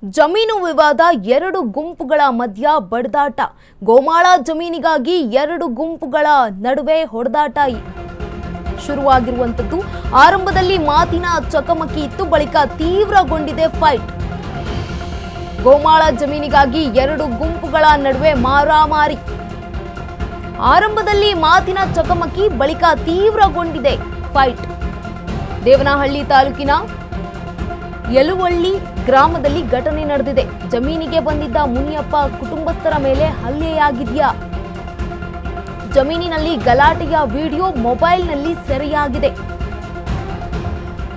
ಜಮೀನು ವಿವಾದ, ಎರಡು ಗುಂಪುಗಳ ಮಧ್ಯ ಬಡದಾಟ. ಗೋಮಾಳ ಜಮೀನಿಗಾಗಿ ಎರಡು ಗುಂಪುಗಳ ನಡುವೆ ಹೊಡೆದಾಟ ಶುರುವಾಗಿರುವಂತದ್ದು. ಆರಂಭದಲ್ಲಿ ಮಾತಿನ ಚಕಮಕಿ ಇತ್ತು, ಬಳಿಕ ತೀವ್ರಗೊಂಡಿದೆ ಫೈಟ್. ಗೋಮಾಳ ಜಮೀನಿಗಾಗಿ ಎರಡು ಗುಂಪುಗಳ ನಡುವೆ ಮಾರಾಮಾರಿ. ಆರಂಭದಲ್ಲಿ ಮಾತಿನ ಚಕಮಕಿ, ಬಳಿಕ ತೀವ್ರಗೊಂಡಿದೆ ಫೈಟ್. ದೇವನಹಳ್ಳಿ ತಾಲೂಕಿನ ಯಲುವಳ್ಳಿ ಗ್ರಾಮದಲ್ಲಿ ಘಟನೆ ನಡೆದಿದೆ. ಜಮೀನಿಗೆ ಬಂದಿದ್ದ ಮುನಿಯಪ್ಪ ಕುಟುಂಬಸ್ಥರ ಮೇಲೆ ಹಲ್ಲೆಯಾಗಿದೆಯಾ? ಜಮೀನಿನಲ್ಲಿ ಗಲಾಟೆಯ ವಿಡಿಯೋ ಮೊಬೈಲ್ನಲ್ಲಿ ಸೆರೆಯಾಗಿದೆ.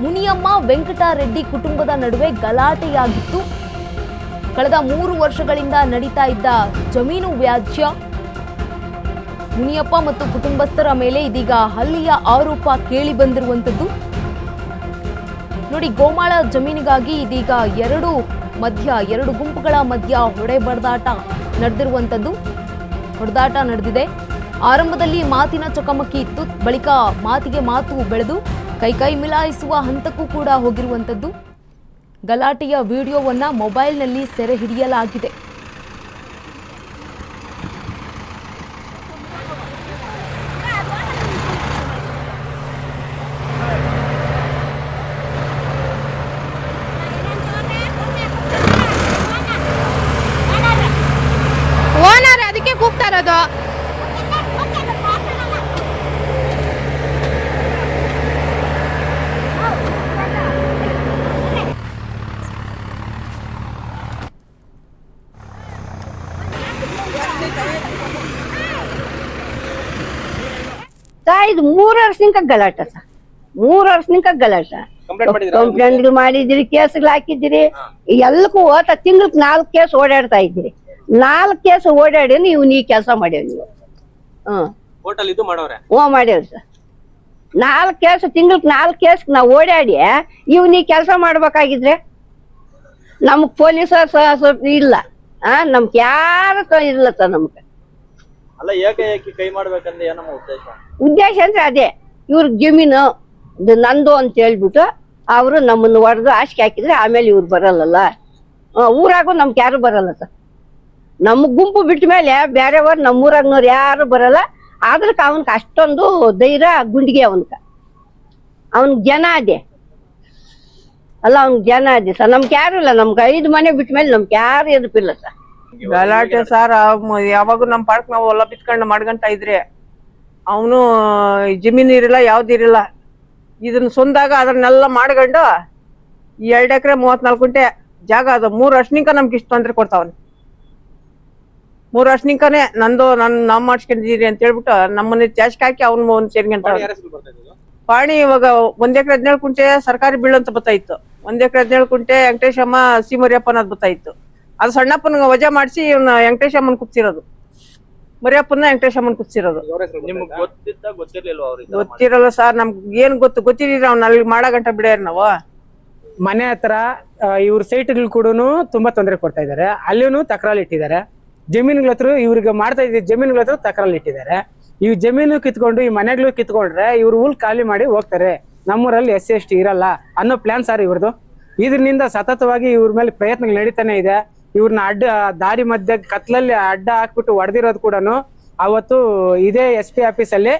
ಮುನಿಯಮ್ಮ ವೆಂಕಟರೆಡ್ಡಿ ಕುಟುಂಬದ ನಡುವೆ ಗಲಾಟೆಯಾಗಿತ್ತು. ಕಳೆದ 3 ವರ್ಷಗಳಿಂದ ನಡೀತಾ ಇದ್ದ ಜಮೀನು ವ್ಯಾಜ್ಯ. ಮುನಿಯಪ್ಪ ಮತ್ತು ಕುಟುಂಬಸ್ಥರ ಮೇಲೆ ಇದೀಗ ಹಲ್ಲೆಯ ಆರೋಪ ಕೇಳಿ ಬಂದಿರುವಂತದ್ದು. ನೋಡಿ, ಗೋಮಾಳ ಜಮೀನಿಗಾಗಿ ಇದೀಗ ಎರಡು ಗುಂಪುಗಳ ಮಧ್ಯ ಹೊಡೆದಾಟ ನಡೆದಿದೆ. ಆರಂಭದಲ್ಲಿ ಮಾತಿನ ಚಕಮಕಿ ಇತ್ತು, ಬಳಿಕ ಮಾತಿಗೆ ಮಾತು ಬೆಳೆದು ಕೈ ಮಿಲಾಯಿಸುವ ಹಂತಕ್ಕೂ ಕೂಡ ಹೋಗಿರುವಂತದ್ದು. ಗಲಾಟೆಯ ವಿಡಿಯೋವನ್ನ ಮೊಬೈಲ್ನಲ್ಲಿ ಸೆರೆ ಹಿಡಿಯಲಾಗಿದೆ. ಓನರ್ ಅದಕ್ಕೆ ಕೂಗ್ತಾ ಇರೋದು. ಇದು 3 ವರ್ಷದಿಂದ ಗಲಾಟ ಸರ್. 3 ವರ್ಷದಿಂದ ಗಲಾಟ. ಕಂಪ್ಲೇಂಟ್ ಮಾಡಿದಿರಿ, ಕೇಸ್ಗಳು ಹಾಕಿದಿರಿ, ಎಲ್ಲಕ್ಕೂ ಹೋತ ತಿಂಗ್ಳಕ್ 4 ಕೇಸ್ ಓಡಾಡ್ತಾ ಇದ್ದೀರಿ. 4 ಕೇಸ್ ಓಡಾಡಿ ನೀವು ಕೆಲಸ ಮಾಡ್ಯಾವ ನೀವು. ಮಾಡ್ಯಾವ್ರಿ ಸರ್. 4 ಕೇಸ್ ತಿಂಗ್ಳಕ್ 4 ಕೇಸ್ ನಾವು ಓಡಾಡಿ ನೀ ಕೆಲಸ ಮಾಡ್ಬೇಕಾಗಿದ್ರೆ ನಮಗ್ ಪೊಲೀಸರ್ ಸ್ವಲ್ಪ ಇಲ್ಲ, ನಮ್ಗೆ ಯಾರು ಇಲ್ಲ ಸರ್. ನಮ್ಗೆ ಉದ್ದೇಶ ಅಂದ್ರೆ ಅದೇ, ಇವ್ರ ಜಮೀನು ನಂದು ಅಂತ ಹೇಳ್ಬಿಟ್ಟು ಅವರು ನಮ್ಮನ್ನು ಹೊಡೆದು ಆಶಿಕೆ ಹಾಕಿದ್ರೆ ಆಮೇಲೆ ಇವ್ರು ಬರಲ್ಲ. ಊರಾಗೂ ನಮ್ಗೆ ಯಾರು ಬರಲ್ಲ ಸರ್. ನಮ್ಮ ಗುಂಪು ಬಿಟ್ಟ ಮೇಲೆ ಬೇರೆಯವ್ರು ನಮ್ಮೂರಾಗ್ನವ್ರು ಯಾರು ಬರಲ್ಲ. ಆದ್ರಕ್ಕೆ ಅವನ್ಗೆ ಅಷ್ಟೊಂದು ಧೈರ್ಯ ಗುಂಡಿಗೆ ಅವನ್ಗೆ ಜನ ಅದೇ ಅಲ್ಲ, ಅವ್ನಿಗೆ ಜನ ಅದೇ ಸರ್. ನಮ್ಗೆ ಯಾರು ಇಲ್ಲ. ನಮ್ಗೆ 5 ಮನೆ ಬಿಟ್ಟ ಮೇಲೆ ನಮ್ಗೆ ಯಾರು ಎದುಪಿಲ್ಲ ಸರ್. ಗಲಾಟೆ ಸಾರ್. ಯಾವಾಗೂ ನಮ್ ಪಾರ್ಕ್ ನಾವು ಹೊಲ ಬಿತ್ಕೊಂಡ್ ಮಾಡ್ಕೊಂತ ಇದ್ರಿ, ಅವನು ಜಮೀನ್ ಇರಲ್ಲ, ಯಾವ್ದಿರಲ್ಲ. ಇದನ್ನ ಸ್ವಂದಾಗ ಅದನ್ನೆಲ್ಲ ಮಾಡ್ಕೊಂಡು 2 ಎಕರೆ 34 ಗುಂಟೆ ಜಾಗ ಅದು. 3 ವರ್ಷನಿಂಕ ನಮ್ಗೆ ಇಷ್ಟು ತೊಂದ್ರೆ ಕೊಡ್ತಾವನ್. 3 ವರ್ಷನಿಂಕನೇ ನಂದು ನಾವ್ ಮಾಡ್ಸ್ಕೊಂಡಿದೀರಿ ಅಂತ ಹೇಳ್ಬಿಟ್ಟು ನಮ್ಮನ್ನ ಜಾಸ್ತಿ ಹಾಕಿ ಅವ್ನ ಒಂದ್ ಸೇರ್ಕೊಂತ ಪಾಣಿ. ಇವಾಗ 1 ಎಕರೆ 17 ಗುಂಟೆ ಸರ್ಕಾರಿ ಬೀಳು ಅಂತ ಬತ್ತಾಯಿತ್ತು. 1 ಎಕರೆ 17 ಗುಂಟೆ ವೆಂಕಟೇಶಮ್ಮ ಸಿ ಮರಿಯಪ್ಪನ ಅದ್ ಬತ್ತಾಯಿತ್ತು. ಅದು ಸಣ್ಣಪ್ಪನ ವಜಾ ಮಾಡಿಸಿ ಇವ್ನ ವೆಂಕಟೇಶಮ್ಮನ್ ಕುಗ್ಸಿರೋದು, ಮರಿಯಪ್ಪನ ವೆಂಕಟೇಶಮ್ಮನ್ ಕುಗ್ಸಿರೋದು. ಗೊತ್ತಿರಲ್ಲ ಸರ್. ನಮ್ಗೆ ಏನ್ ಗೊತ್ತಿರ ಅವ್ನ ಅಲ್ಲಿ ಮಾಡೋ ಗಂಟ ಬಿಡ್ಯಾರ ನಾವು. ಮನೆ ಹತ್ರ ಇವ್ರ ಸೈಟ್ಗಳು ಕೂಡ ತುಂಬಾ ತೊಂದರೆ ಕೊಡ್ತಾ ಇದಾರೆ. ಅಲ್ಲಿನೂ ತಕರಾರು ಇಟ್ಟಿದ್ದಾರೆ. ಜಮೀನುಗಳ ಹತ್ರ ಇವ್ರಿಗೆ ಮಾಡ್ತಾ ಇದ್ದ ಜಮೀನುಗಳ ಹತ್ರ ತಕರಾರು ಇಟ್ಟಿದ್ದಾರೆ. ಇವ್ ಜಮೀನು ಕಿತ್ಕೊಂಡು ಈ ಮನೆಗಳು ಕಿತ್ಕೊಂಡ್ರೆ ಇವ್ರು ಹುಲ್ ಖಾಲಿ ಮಾಡಿ ಹೋಗ್ತಾರೆ. ನಮ್ಮೂರಲ್ಲಿ SC/ST ಇರಲ್ಲ ಅನ್ನೋ ಪ್ಲಾನ್ ಸರ್ ಇವ್ರದ್ದು. ಇದರಿಂದ ಸತತವಾಗಿ ಇವ್ರ ಮೇಲೆ ಪ್ರಯತ್ನಗಳು ನಡೀತಾನೆ ಇದೆ. ಇವ್ರನ್ನ ದಾರಿ ಮಧ್ಯೆ ಕತ್ಲಲ್ಲಿ ಅಡ್ಡ ಹಾಕ್ಬಿಟ್ಟು ಹೊಡೆದಿರೋದು ಕೂಡ ಅವತ್ತು ಇದೇ SP ಆಫೀಸಲ್ಲಿ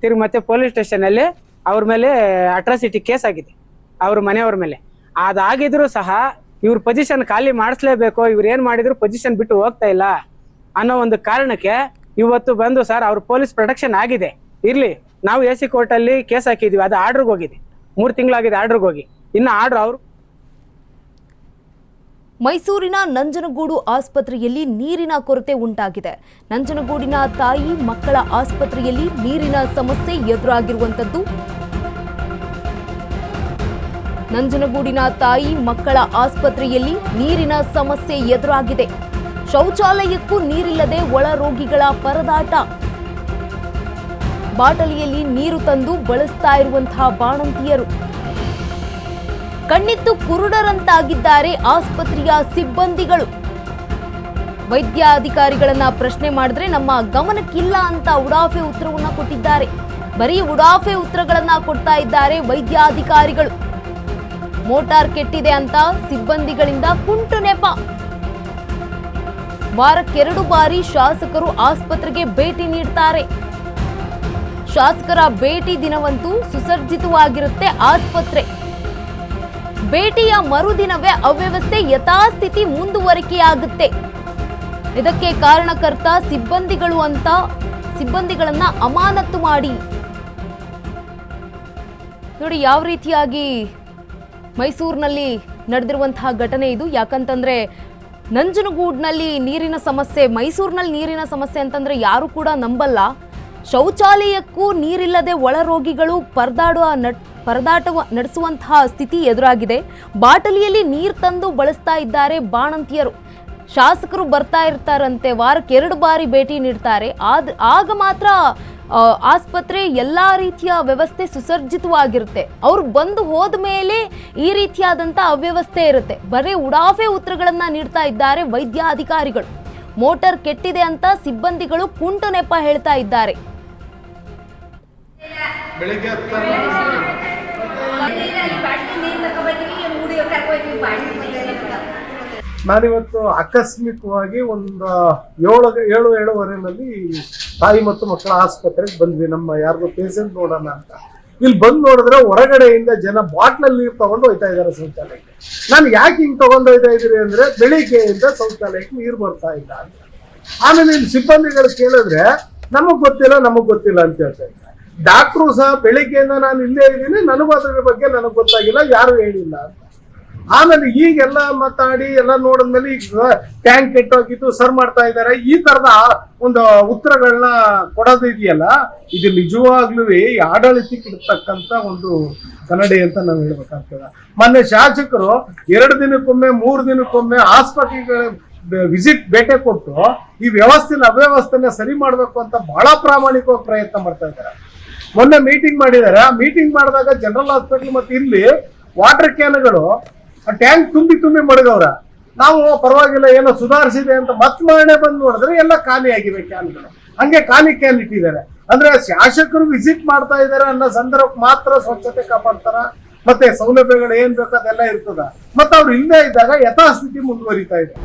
ತಿರುಗಿ ಮತ್ತೆ ಪೊಲೀಸ್ ಸ್ಟೇಷನ್ ಅಲ್ಲಿ ಅವ್ರ ಮೇಲೆ ಅಟ್ರಾಸಿಟಿ ಕೇಸ್ ಆಗಿದೆ, ಅವ್ರ ಮನೆಯವ್ರ ಮೇಲೆ. ಅದಾಗಿದ್ರು ಸಹ ಇವ್ರ ಪೊಸಿಷನ್ ಖಾಲಿ ಮಾಡಿಸ್ಲೇಬೇಕು, ಇವ್ರು ಏನ್ ಮಾಡಿದ್ರು ಪೊಸಿಷನ್ ಬಿಟ್ಟು ಹೋಗ್ತಾ ಇಲ್ಲ ಅನ್ನೋ ಒಂದು ಕಾರಣಕ್ಕೆ ಇವತ್ತು ಬಂದು ಸರ್ ಅವ್ರ ಪೊಲೀಸ್ ಪ್ರೊಟೆಕ್ಷನ್ ಆಗಿದೆ. ಇರ್ಲಿ, ನಾವು AC ಕೋರ್ಟ್ ಅಲ್ಲಿ ಕೇಸ್ ಹಾಕಿದ್ವಿ, ಅದು ಆರ್ಡರ್ಗೆ ಹೋಗಿದೆ. 3 ತಿಂಗಳಾಗಿದೆ ಆರ್ಡರ್ಗೆ ಹೋಗಿ. ಇನ್ನು ಆರ್ಡರ್ ಅವರು ಮೈಸೂರಿನ ನಂಜನಗೂಡು ಆಸ್ಪತ್ರೆಯಲ್ಲಿ ನೀರಿನ ಕೊರತೆ ಉಂಟಾಗಿದೆ. ನಂಜನಗೂಡಿನ ತಾಯಿ ಮಕ್ಕಳ ಆಸ್ಪತ್ರೆಯಲ್ಲಿ ನೀರಿನ ಸಮಸ್ಯೆ ಎದುರಾಗಿರುವಂತದ್ದು. ನಂಜನಗೂಡಿನ ತಾಯಿ ಮಕ್ಕಳ ಆಸ್ಪತ್ರೆಯಲ್ಲಿ ನೀರಿನ ಸಮಸ್ಯೆ ಎದುರಾಗಿದೆ. ಶೌಚಾಲಯಕ್ಕೂ ನೀರಿಲ್ಲದೆ ಒಳ ರೋಗಿಗಳ ಪರದಾಟ. ಬಾಟಲಿಯಲ್ಲಿ ನೀರು ತಂದು ಬಳಸ್ತಾ ಇರುವಂತಹ ಬಾಣಂತಿಯರು. ಕಣ್ಣಿತ್ತು ಕುರುಡರಂತಾಗಿದ್ದಾರೆ ಆಸ್ಪತ್ರೆಯ ಸಿಬ್ಬಂದಿಗಳು. ವೈದ್ಯಾಧಿಕಾರಿಗಳನ್ನ ಪ್ರಶ್ನೆ ಮಾಡಿದ್ರೆ ನಮ್ಮ ಗಮನಕ್ಕಿಲ್ಲ ಅಂತ ಉಡಾಫೆ ಉತ್ತರವನ್ನ ಕೊಟ್ಟಿದ್ದಾರೆ. ಬರೀ ಉಡಾಫೆ ಉತ್ತರಗಳನ್ನ ಕೊಡ್ತಾ ಇದ್ದಾರೆ ವೈದ್ಯಾಧಿಕಾರಿಗಳು. ಮೋಟಾರ್ ಕೆಟ್ಟಿದೆ ಅಂತ ಸಿಬ್ಬಂದಿಗಳಿಂದ ಕುಂಟು ನೆಪ. ವಾರಕ್ಕೆರಡು ಬಾರಿ ಶಾಸಕರು ಆಸ್ಪತ್ರೆಗೆ ಭೇಟಿ ನೀಡ್ತಾರೆ. ಶಾಸಕರ ಭೇಟಿ ದಿನವಂತೂ ಸುಸಜ್ಜಿತವಾಗಿರುತ್ತೆ ಆಸ್ಪತ್ರೆ. ಭೇಟಿಯ ಮರುದಿನವೇ ಅವ್ಯವಸ್ಥೆ ಯಥಾಸ್ಥಿತಿ ಮುಂದುವರಿಕೆಯಾಗುತ್ತೆ. ಇದಕ್ಕೆ ಕಾರಣಕರ್ತ ಸಿಬ್ಬಂದಿಗಳು ಅಂತ ಸಿಬ್ಬಂದಿಗಳನ್ನ ಅಮಾನತು ಮಾಡಿ. ನೋಡಿ ಯಾವ ರೀತಿಯಾಗಿ ಮೈಸೂರಿನಲ್ಲಿ ನಡೆದಿರುವಂತಹ ಘಟನೆ ಇದು. ಯಾಕಂತಂದ್ರೆ ನಂಜನಗೂಡ್ನಲ್ಲಿ ನೀರಿನ ಸಮಸ್ಯೆ, ಮೈಸೂರಿನಲ್ಲಿ ನೀರಿನ ಸಮಸ್ಯೆ ಅಂತಂದ್ರೆ ಯಾರು ಕೂಡ ನಂಬಲ್ಲ. ಶೌಚಾಲಯಕ್ಕೂ ನೀರಿಲ್ಲದೆ ಒಳ ರೋಗಿಗಳು ಪರದಾಟ ನಡೆಸುವಂತಹ ಸ್ಥಿತಿ ಎದುರಾಗಿದೆ. ಬಾಟಲಿಯಲ್ಲಿ ನೀರು ತಂದು ಬಳಸ್ತಾ ಇದ್ದಾರೆ ಬಾಣಂತಿಯರು. ಶಾಸಕರು ಬರ್ತಾ ಇರ್ತಾರಂತೆ, ವಾರಕ್ಕೆ 2 ಬಾರಿ ಭೇಟಿ ನೀಡ್ತಾರೆ. ಆಗ ಮಾತ್ರ ಆಸ್ಪತ್ರೆ ಎಲ್ಲಾ ರೀತಿಯ ವ್ಯವಸ್ಥೆ ಸುಸಜ್ಜಿತವಾಗಿರುತ್ತೆ. ಅವ್ರು ಬಂದು ಹೋದ ಮೇಲೆ ಈ ರೀತಿಯಾದಂಥ ಅವ್ಯವಸ್ಥೆ ಇರುತ್ತೆ. ಬರೀ ಉಡಾಫೆ ಉತ್ತರಗಳನ್ನ ನೀಡ್ತಾ ಇದ್ದಾರೆ ವೈದ್ಯಾಧಿಕಾರಿಗಳು. ಮೋಟಾರ್ ಕೆಟ್ಟಿದೆ ಅಂತ ಸಿಬ್ಬಂದಿಗಳು ಕುಂಟು ನೆಪ ಹೇಳ್ತಾ ಇದ್ದಾರೆ. ನಾನಿವತ್ತು ಆಕಸ್ಮಿಕವಾಗಿ ಒಂದು 7:30ನಲ್ಲಿ ತಾಯಿ ಮತ್ತು ಮಕ್ಕಳ ಆಸ್ಪತ್ರೆಗೆ ಬಂದ್ವಿ. ನಮ್ಮ ಯಾರಿಗೂ ಪೇಷಂಟ್ ನೋಡೋಣ ಅಂತ. ಇಲ್ಲಿ ಬಂದು ನೋಡಿದ್ರೆ ಹೊರಗಡೆಯಿಂದ ಜನ ಬಾಟ್ಲಲ್ಲಿ ನೀರು ತಗೊಂಡು ಹೋಯ್ತಾ ಇದ್ದಾರೆ ಶೌಚಾಲಯಕ್ಕೆ. ನಾನು ಯಾಕೆ ಹಿಂಗೆ ತಗೊಂಡು ಹೋಯ್ತಾ ಇದ್ದೀರಿ ಅಂದ್ರೆ ಬೆಳಿಗ್ಗೆಯಿಂದ ಶೌಚಾಲಯಕ್ಕೆ ನೀರು ಬರ್ತಾ ಇಲ್ಲ ಅಂತ. ಆಮೇಲೆ ಇಲ್ಲಿ ಸಿಬ್ಬಂದಿಗಳು ಕೇಳಿದ್ರೆ ನಮಗ್ ಗೊತ್ತಿಲ್ಲ ಅಂತ ಹೇಳ್ತಾ ಇದ್ದಾರೆ. ಡಾಕ್ಟ್ರು ಸಹ ಬೆಳಿಗ್ಗೆಯಿಂದ ನಾನು ಇಲ್ಲೇ ಇದ್ದೀನಿ, ನನಗೂ ಅದ್ರ ಬಗ್ಗೆ ನನಗೆ ಗೊತ್ತಾಗಿಲ್ಲ, ಯಾರು ಹೇಳಿಲ್ಲ ಅಂತ. ಆಮೇಲೆ ಈಗೆಲ್ಲ ಮಾತಾಡಿ ಎಲ್ಲ ನೋಡಿದ್ಮೇಲೆ ಈಗ ಟ್ಯಾಂಕ್ ಕೆಟ್ಟೋಗಿದ್ದು ಸರ್ ಮಾಡ್ತಾ ಇದ್ದಾರೆ. ಈ ತರದ ಒಂದು ಉತ್ತರಗಳನ್ನ ಕೊಡೋದು ಇದೆಯಲ್ಲ, ಇದು ನಿಜವಾಗ್ಲೂ ಈ ಆಡಳಿತಕ್ಕೆ ಇರ್ತಕ್ಕಂಥ ಒಂದು ಕನ್ನಡಿ ಅಂತ ನಾವು ಹೇಳ್ಬೇಕಾಗ್ತದೆ. ಮೊನ್ನೆ ಶಾಸಕರು 2 ದಿನಕ್ಕೊಮ್ಮೆ 3 ದಿನಕ್ಕೊಮ್ಮೆ ಆಸ್ಪತ್ರೆಗಳ ವಿಸಿಟ್ ಭೇಟಿ ಕೊಟ್ಟು ಈ ಅವ್ಯವಸ್ಥೆನ ಸರಿ ಮಾಡ್ಬೇಕು ಅಂತ ಬಹಳ ಪ್ರಾಮಾಣಿಕವಾಗಿ ಪ್ರಯತ್ನ ಮಾಡ್ತಾ ಇದ್ದಾರೆ. ಮೊನ್ನೆ ಮೀಟಿಂಗ್ ಮಾಡಿದ್ದಾರೆ. ಆ ಮೀಟಿಂಗ್ ಮಾಡಿದಾಗ ಜನರಲ್ ಹಾಸ್ಪಿಟಲ್ ಮತ್ತೆ ಇಲ್ಲಿ ವಾಟರ್ ಕ್ಯಾನ್ಗಳು ಟ್ಯಾಂಕ್ ತುಂಬಿ ಮಡಗವ್ರ. ನಾವು ಪರವಾಗಿಲ್ಲ ಏನೋ ಸುಧಾರಿಸಿದೆ ಅಂತ ಮನೆ ಬಂದು ನೋಡಿದ್ರೆ ಎಲ್ಲ ಖಾಲಿ ಆಗಿವೆ ಕ್ಯಾನ್ಗಳು. ಹಂಗೆ ಖಾಲಿ ಕ್ಯಾನ್ ಇಟ್ಟಿದ್ದಾರೆ. ಅಂದ್ರೆ ಶಾಸಕರು ವಿಸಿಟ್ ಮಾಡ್ತಾ ಇದ್ದಾರೆ ಅನ್ನೋ ಸಂದರ್ಭಕ್ಕೆ ಮಾತ್ರ ಸ್ವಚ್ಛತೆ ಕಾಪಾಡ್ತಾರ, ಮತ್ತೆ ಸೌಲಭ್ಯಗಳು ಏನ್ ಬೇಕೋ ಅದೆಲ್ಲ ಇರ್ತದ. ಮತ್ತೆ ಅವ್ರು ಇಲ್ಲದೆ ಇದ್ದಾಗ ಯಥಾಸ್ಥಿತಿ ಮುಂದುವರಿತಾ ಇದೆ.